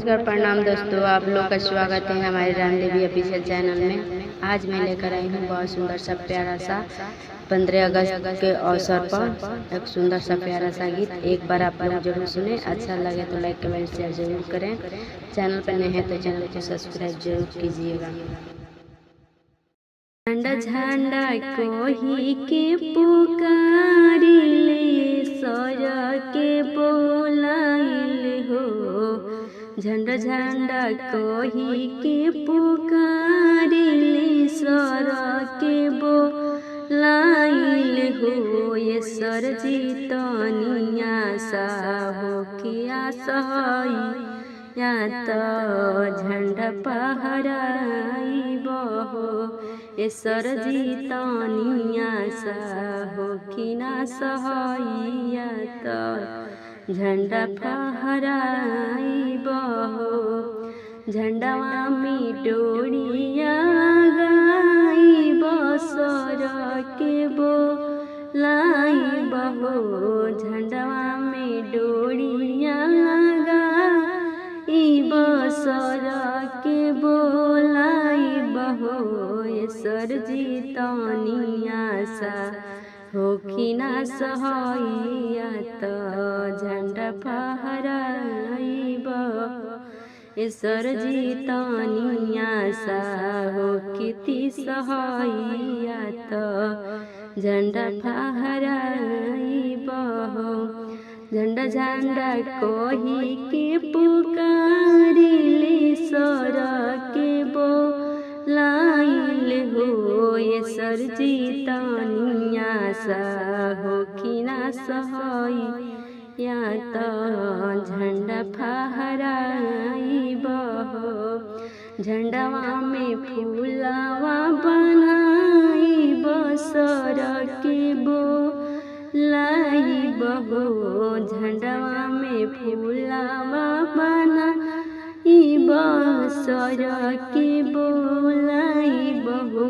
नमस्कार प्रणाम दोस्तों, आप लोग का स्वागत है हमारे रामदेवी ऑफिशियल चैनल में। आज मैं लेकर आई हूँ बहुत सुंदर सा प्यारा सा 15 अगस्त के अवसर पर एक सुंदर सा प्यारा सा गीत। एक बार आप लोग जरूर सुने, अच्छा लगे तो लाइक कमेंट शेयर जरूर करें। चैनल पर नए हैं तो चैनल को सब्सक्राइब जरूर कीजिएगा। झंडा झंडा कोही के पुकारिले सर के बोलाइले हो। झंडा झंडा कोही के पुकारिले सर के बोलाइले हो। ये सर जीतनिया सा हो किया सही या तो झंडा फहराई बहो। ए सर जीतनिया सा हो कि ना सहैया तो झंडा फहराई बहो। झंडावा में डोरिया गाई बसर के बोलाई बहो। झंडावा में डोरिया बसर के बोलाई बहो। ये सर जीतनिया सा हो कि ना सहैया तो झंडा फहराई बहो। ये सर जीतनिया सा हो कि सहैया तो झंडा फहराई बहो। झंडा झंडा कोही के पुकारिले सर के बोलाइले हो। ये सर जीतनिया सा हो कि ना सहैया तो झंडा फहराई बहो। झंडावा में फूलावा बनाई बसर के लाई बहो। झंडावा में फूलावा बनाई बसर के बोलाई बहो।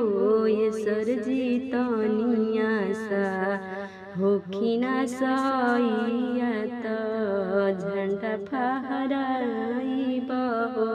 ये सर जीतनिया सा हो कि ना सहैया तो झंडा फहराई बहो।